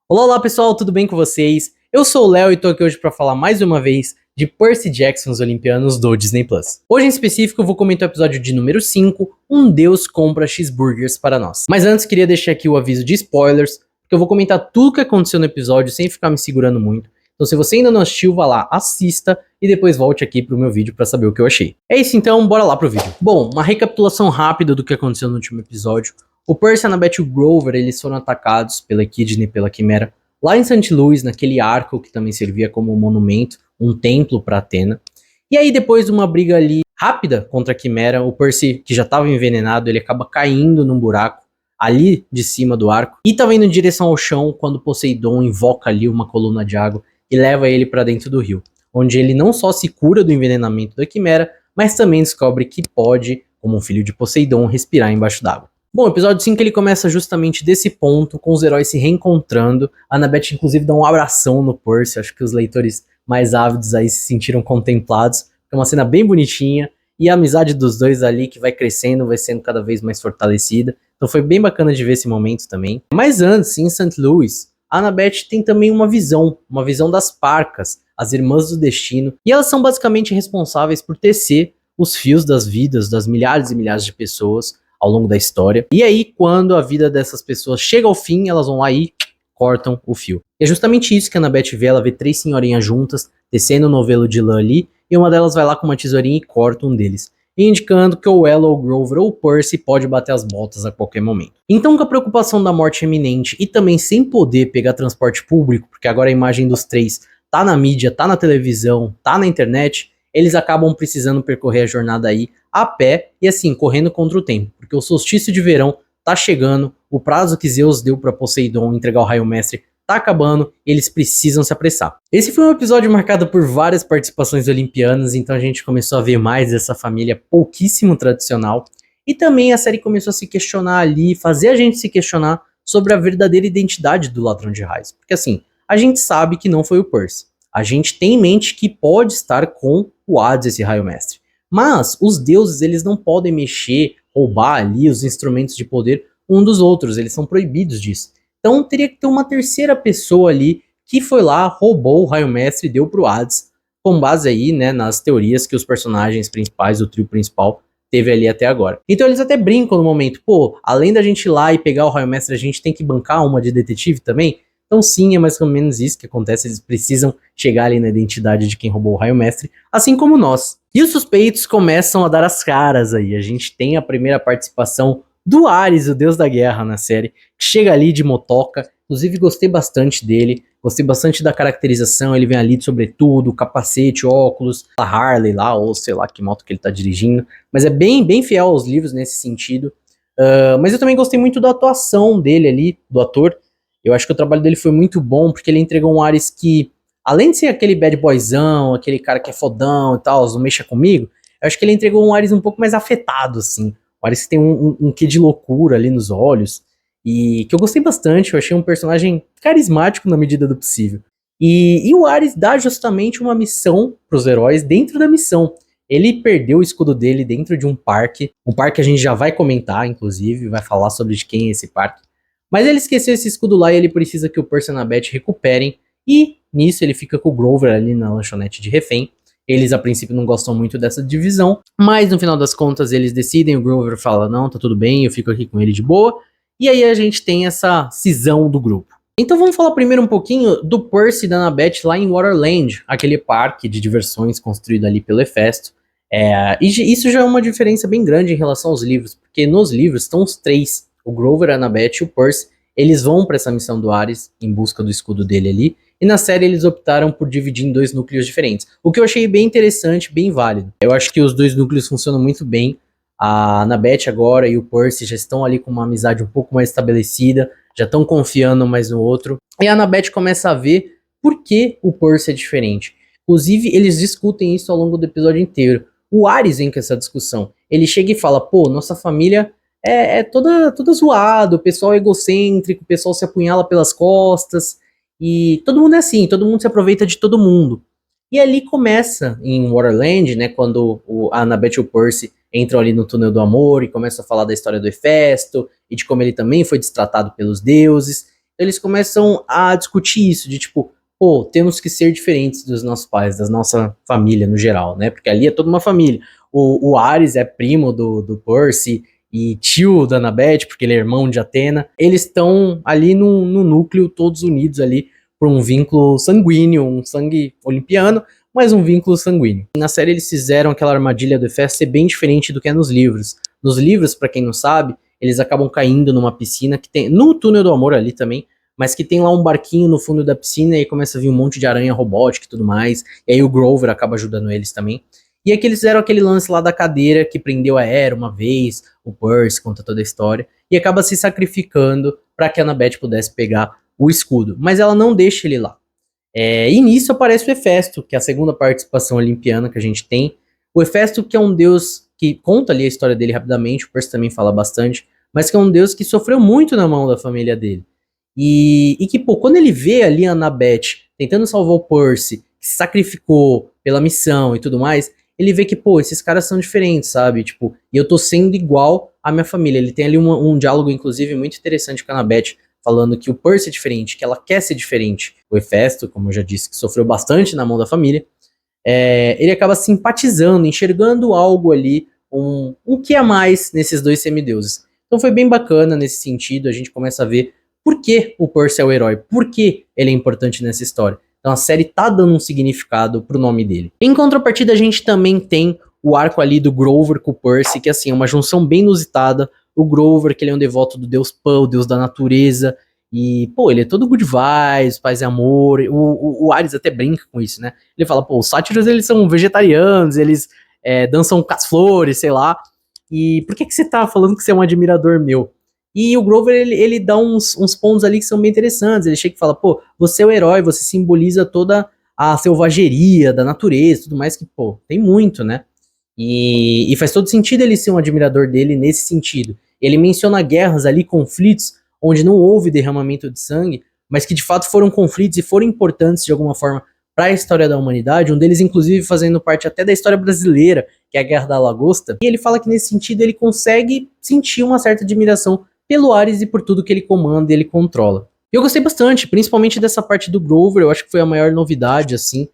Olá, olá pessoal, tudo bem com vocês? Eu sou o Léo e tô aqui hoje para falar mais uma vez de Percy Jackson os Olimpianos do Disney Plus. Hoje em específico eu vou comentar o episódio de número 5, Um Deus compra cheeseburgers para nós. Mas antes queria deixar aqui o aviso de spoilers, porque eu vou comentar tudo o que aconteceu no episódio sem ficar me segurando muito. Então se você ainda não assistiu, vá lá, assista e depois volte aqui pro meu vídeo para saber o que eu achei. É isso então, bora lá pro vídeo. Bom, uma recapitulação rápida do que aconteceu no último episódio. O Percy, a Annabeth e o Grover, eles foram atacados pela Echidna e pela Quimera lá em St. Louis, naquele arco que também servia como um monumento, um templo para Atena. E aí depois de uma briga ali rápida contra a Quimera, o Percy, que já estava envenenado, ele acaba caindo num buraco ali de cima do arco e estava indo em direção ao chão quando Poseidon invoca ali uma coluna de água e leva ele para dentro do rio, onde ele não só se cura do envenenamento da Quimera, mas também descobre que pode, como um filho de Poseidon, respirar embaixo d'água. Bom, o episódio 5 ele começa justamente desse ponto, com os heróis se reencontrando. A Annabeth inclusive dá um abração no Percy, acho que os leitores mais ávidos aí se sentiram contemplados. É uma cena bem bonitinha, e a amizade dos dois ali que vai crescendo, vai sendo cada vez mais fortalecida. Então foi bem bacana de ver esse momento também. Mas antes, em St. Louis, a Annabeth tem também uma visão das Parcas, as Irmãs do Destino, e elas são basicamente responsáveis por tecer os fios das vidas das milhares e milhares de pessoas ao longo da história. E aí, quando a vida dessas pessoas chega ao fim, elas vão lá e cortam o fio. E é justamente isso que a Annabeth vê. Ela vê três senhorinhas juntas, tecendo um novelo de lã ali, e uma delas vai lá com uma tesourinha e corta um deles, indicando que ou ela, ou o Grover, ou o Percy pode bater as botas a qualquer momento. Então, com a preocupação da morte iminente e também sem poder pegar transporte público, porque agora a imagem dos três tá na mídia, tá na televisão, tá na internet, eles acabam precisando percorrer a jornada aí a pé e assim, correndo contra o tempo, porque o solstício de verão tá chegando, o prazo que Zeus deu para Poseidon entregar o raio mestre tá acabando, eles precisam se apressar. Esse foi um episódio marcado por várias participações olimpianas, então a gente começou a ver mais dessa família pouquíssimo tradicional, e também a série começou a se questionar ali, fazer a gente se questionar sobre a verdadeira identidade do ladrão de raios, porque assim, a gente sabe que não foi o Percy, a gente tem em mente que pode estar com o Hades, esse raio mestre. Mas os deuses, eles não podem mexer, roubar ali os instrumentos de poder um dos outros, eles são proibidos disso. Então teria que ter uma terceira pessoa ali que foi lá, roubou o raio mestre e deu pro Hades, com base aí, né, nas teorias que os personagens principais, o trio principal, teve ali até agora. Então eles até brincam no momento, pô, além da gente ir lá e pegar o raio mestre, a gente tem que bancar uma de detetive também? Então sim, é mais ou menos isso que acontece, eles precisam chegar ali na identidade de quem roubou o raio mestre, assim como nós. E os suspeitos começam a dar as caras aí, a gente tem a primeira participação do Ares, o deus da guerra na série, que chega ali de motoca, inclusive gostei bastante dele, gostei bastante da caracterização, ele vem ali de sobretudo, capacete, óculos, a Harley lá, ou sei lá que moto que ele tá dirigindo, mas é bem fiel aos livros nesse sentido. Mas eu também gostei muito da atuação dele ali, do ator. Eu acho que o trabalho dele foi muito bom, porque ele entregou um Ares que, além de ser aquele bad boyzão, aquele cara que é fodão e tal, não mexa comigo, eu acho que ele entregou um Ares um pouco mais afetado, assim. Um Ares que tem um quê de loucura ali nos olhos, e que eu gostei bastante, eu achei um personagem carismático na medida do possível. E o Ares dá justamente uma missão pros heróis dentro da missão. Ele perdeu o escudo dele dentro de um parque que a gente já vai comentar, inclusive, vai falar sobre de quem é esse parque. Mas ele esqueceu esse escudo lá e ele precisa que o Percy e a Annabeth recuperem. E nisso ele fica com o Grover ali na lanchonete de refém. Eles a princípio não gostam muito dessa divisão, mas no final das contas eles decidem, o Grover fala, não, tá tudo bem, eu fico aqui com ele de boa. E aí a gente tem essa cisão do grupo. Então vamos falar primeiro um pouquinho do Percy e da Annabeth lá em Waterland, aquele parque de diversões construído ali pelo Hefesto. E isso já é uma diferença bem grande em relação aos livros, porque nos livros estão os três, o Grover, a Annabeth e o Percy, eles vão para essa missão do Ares em busca do escudo dele ali, e na série eles optaram por dividir em dois núcleos diferentes, o que eu achei bem interessante, bem válido. Eu acho que os dois núcleos funcionam muito bem, a Annabeth agora e o Percy já estão ali com uma amizade um pouco mais estabelecida, já estão confiando mais no outro, e a Annabeth começa a ver por que o Percy é diferente. Inclusive, eles discutem isso ao longo do episódio inteiro. O Ares vem com essa discussão, ele chega e fala, pô, nossa família é toda zoada, o pessoal é egocêntrico, o pessoal se apunhala pelas costas, e todo mundo é assim, todo mundo se aproveita de todo mundo. E ali começa, em Waterland, né, quando a Annabeth e o Percy entram ali no túnel do amor e começam a falar da história do Hefesto, e de como ele também foi destratado pelos deuses, Eles começam a discutir isso, de tipo, pô, temos que ser diferentes dos nossos pais, da nossa família no geral, né? Porque ali é toda uma família. O Ares é primo do Percy e tio da Annabeth, porque ele é irmão de Athena. Eles estão ali no núcleo, todos unidos ali por um vínculo sanguíneo, um sangue olimpiano, mas um vínculo sanguíneo. Na série eles fizeram aquela armadilha do Hefesto ser bem diferente do que é nos livros. Nos livros, pra quem não sabe, eles acabam caindo numa piscina que tem, no Túnel do Amor ali também, mas que tem lá um barquinho no fundo da piscina e aí começa a vir um monte de aranha robótica e tudo mais, e aí o Grover acaba ajudando eles também. E aqui eles fizeram aquele lance lá da cadeira que prendeu a Hera uma vez, o Percy conta toda a história, e acaba se sacrificando para que a Annabeth pudesse pegar o escudo, mas ela não deixa ele lá. E nisso aparece o Hefesto, que é a segunda participação olimpiana que a gente tem. O Hefesto, que é um deus que conta ali a história dele rapidamente, o Percy também fala bastante, mas que é um deus que sofreu muito na mão da família dele. E que, pô, quando ele vê ali a Annabeth tentando salvar o Percy, que se sacrificou pela missão e tudo mais, ele vê que, pô, esses caras são diferentes, sabe? Tipo, e eu tô sendo igual à minha família. Ele tem ali um diálogo, inclusive, muito interessante com a Annabeth, falando que o Percy é diferente, que ela quer ser diferente. O Hefesto, como eu já disse, que sofreu bastante na mão da família, ele acaba simpatizando, enxergando algo ali, um que a mais nesses dois semideuses. Então foi bem bacana nesse sentido, a gente começa a ver por que o Percy é o herói, por que ele é importante nessa história. Então a série tá dando um significado pro nome dele. Em contrapartida, a gente também tem o arco ali do Grover com o Percy, que assim, é uma junção bem inusitada. O Grover, que ele é um devoto do deus Pan, o deus da natureza, e, pô, ele é todo good vibes, paz e amor. O Ares até brinca com isso, né? Ele fala, pô, os sátiros, eles são vegetarianos, eles dançam com as flores, sei lá. E por que você tá falando que você é um admirador meu? E o Grover, ele dá uns pontos ali que são bem interessantes. Ele chega e fala, pô, você é o herói, você simboliza toda a selvageria da natureza, tudo mais que, pô, tem muito, né? E faz todo sentido ele ser um admirador dele nesse sentido. Ele menciona guerras ali, conflitos, onde não houve derramamento de sangue, mas que de fato foram conflitos e foram importantes de alguma forma para a história da humanidade, um deles inclusive fazendo parte até da história brasileira, que é a Guerra da Lagosta. E ele fala que nesse sentido ele consegue sentir uma certa admiração pelo Ares e por tudo que ele comanda e ele controla. E eu gostei bastante, principalmente dessa parte do Grover, eu acho que foi a maior novidade, assim.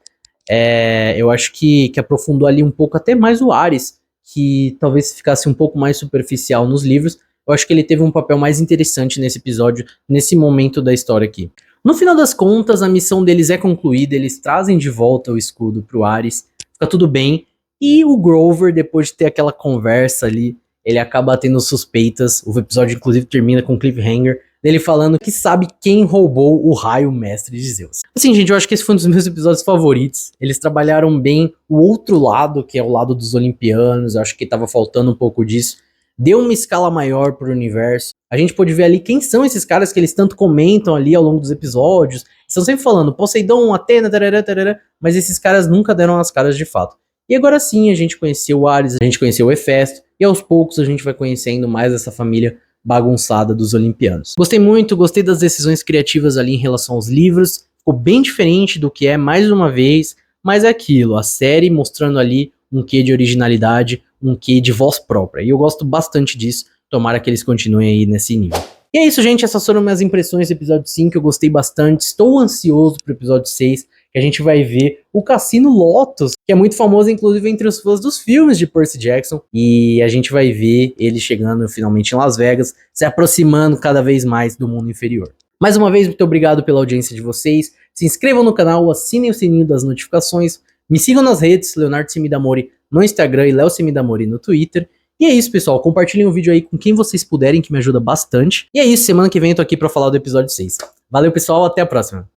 Eu acho que aprofundou ali um pouco até mais o Ares, que talvez ficasse um pouco mais superficial nos livros. Eu acho que ele teve um papel mais interessante nesse episódio, nesse momento da história aqui. No final das contas, a missão deles é concluída, eles trazem de volta o escudo pro Ares, fica tudo bem, e o Grover, depois de ter aquela conversa ali, ele acaba tendo suspeitas. O episódio inclusive termina com um cliffhanger dele falando que sabe quem roubou o raio mestre de Zeus. Assim, gente, eu acho que esse foi um dos meus episódios favoritos. Eles trabalharam bem o outro lado, que é o lado dos olimpianos. Eu acho que tava faltando um pouco disso. Deu uma escala maior pro universo. A gente pôde ver ali quem são esses caras que eles tanto comentam ali ao longo dos episódios. Estão sempre falando Poseidon, Atena, tarará, tarará, mas esses caras nunca deram as caras de fato. E agora sim a gente conheceu o Ares, a gente conheceu o Hefesto, e aos poucos a gente vai conhecendo mais essa família bagunçada dos olimpianos. Gostei muito, gostei das decisões criativas ali em relação aos livros, ficou bem diferente do que é mais uma vez, mas é aquilo, a série mostrando ali um quê de originalidade, um quê de voz própria, e eu gosto bastante disso, tomara que eles continuem aí nesse nível. E é isso, gente, essas foram minhas impressões do episódio 5, eu gostei bastante, estou ansioso pro episódio 6, que a gente vai ver o Cassino Lotus, que é muito famoso, inclusive, entre os fãs dos filmes de Percy Jackson, e a gente vai ver ele chegando finalmente em Las Vegas, se aproximando cada vez mais do mundo inferior. Mais uma vez, muito obrigado pela audiência de vocês, se inscrevam no canal, assinem o sininho das notificações, me sigam nas redes, Leonardo Semidamore no Instagram e Léo Semidamore no Twitter. E é isso, pessoal, compartilhem o vídeo aí com quem vocês puderem, que me ajuda bastante. E é isso, semana que vem eu tô aqui pra falar do episódio 6. Valeu, pessoal, até a próxima.